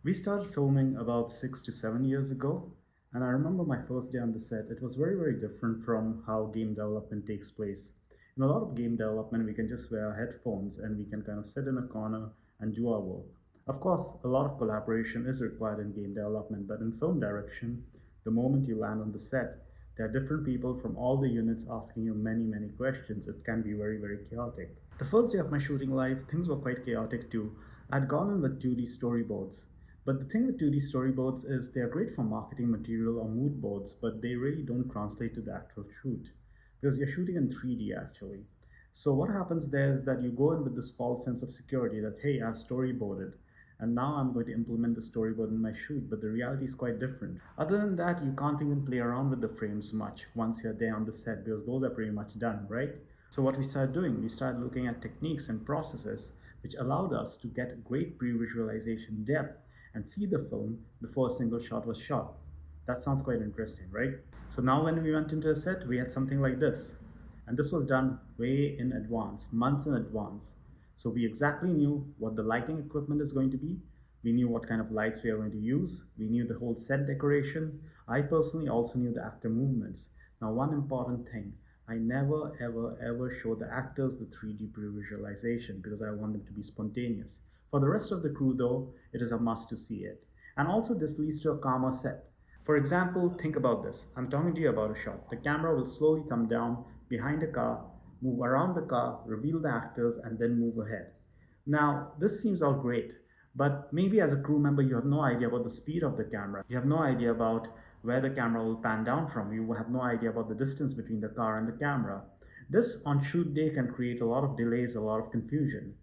We started filming about 6 to 7 years ago, and I remember my first day on the set. It was very, very different from how game development takes place. In a lot of game development, we can just wear headphones and we can kind of sit in a corner and do our work. Of course, a lot of collaboration is required in game development, but in film direction, the moment you land on the set, there are different people from all the units asking you many, many questions. It can be very, very chaotic. The first day of my shooting life, things were quite chaotic too. I'd gone in with 2D storyboards. But the thing with 2D storyboards is they are great for marketing material or mood boards, but they really don't translate to the actual shoot because you're shooting in 3D actually. So what happens there is that you go in with this false sense of security that, hey, I've storyboarded and now I'm going to implement the storyboard in my shoot, but the reality is quite different. Other than that, you can't even play around with the frames much once you're there on the set because those are pretty much done, right? So what we started doing, we started looking at techniques and processes which allowed us to get great pre-visualization depth and see the film before a single shot was shot. That sounds quite interesting, right? So now when we went into a set, we had something like this. And this was done way in advance, months in advance. So we exactly knew what the lighting equipment is going to be. We knew what kind of lights we are going to use. We knew the whole set decoration. I personally also knew the actor movements. Now, one important thing, I never ever show the actors the 3D pre-visualization because I want them to be spontaneous. For the rest of the crew though, it is a must to see it. And also this leads to a calmer set. For example, think about this. I'm talking to you about a shot. The camera will slowly come down behind a car, move around the car, reveal the actors, and then move ahead. Now, this seems all great, but maybe as a crew member, you have no idea about the speed of the camera. You have no idea about where the camera will pan down from. You have no idea about the distance between the car and the camera. This on shoot day can create a lot of delays, a lot of confusion.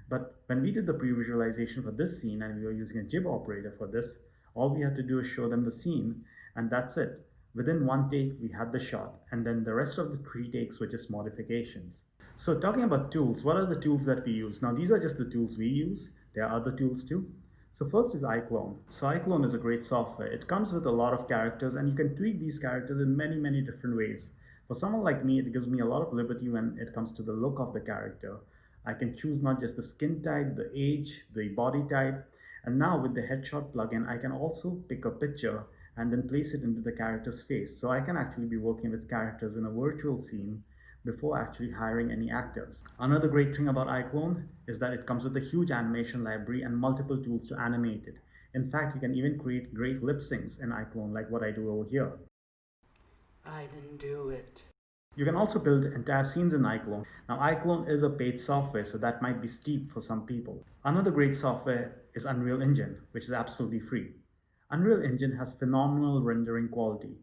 But when we did the pre-visualization for this scene and we were using a jib operator for this, all we had to do is show them the scene and that's it. Within one take, we had the shot and then the rest of the 3 takes were just modifications. So talking about tools, what are the tools that we use? Now these are just the tools we use. There are other tools too. So first is iClone. So iClone is a great software. It comes with a lot of characters and you can tweak these characters in many, many different ways. For someone like me, it gives me a lot of liberty when it comes to the look of the character. I can choose not just the skin type, the age, the body type, and now with the headshot plugin, I can also pick a picture and then place it into the character's face. So I can actually be working with characters in a virtual scene before actually hiring any actors. Another great thing about iClone is that it comes with a huge animation library and multiple tools to animate it. In fact, you can even create great lip syncs in iClone like what I do over here. I didn't do it. You can also build entire scenes in iClone. Now iClone is a paid software, so that might be steep for some people. Another great software is Unreal Engine, which is absolutely free. Unreal Engine has phenomenal rendering quality,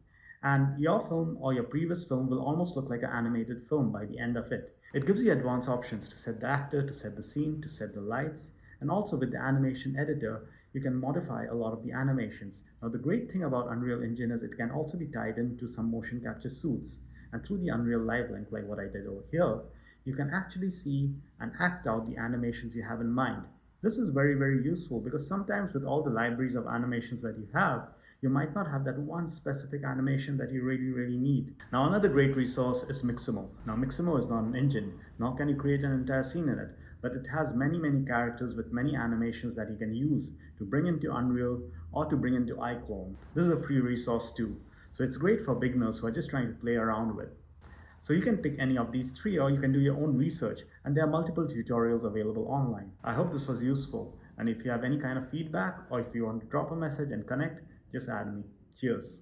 and your film or your previous film will almost look like an animated film by the end of it. It gives you advanced options to set the actor, to set the scene, to set the lights, and also with the animation editor, you can modify a lot of the animations. Now the great thing about Unreal Engine is it can also be tied into some motion capture suits. And through the Unreal Live link, like what I did over here, you can actually see and act out the animations you have in mind. This is very, very useful because sometimes with all the libraries of animations that you have, you might not have that one specific animation that you really, really need. Now, another great resource is Mixamo. Now, Mixamo is not an engine, nor can you create an entire scene in it, but it has many, many characters with many animations that you can use to bring into Unreal or to bring into iClone. This is a free resource too. So it's great for beginners who are just trying to play around with. So you can pick any of these three or you can do your own research and there are multiple tutorials available online. I hope this was useful and if you have any kind of feedback or if you want to drop a message and connect, just add me. Cheers.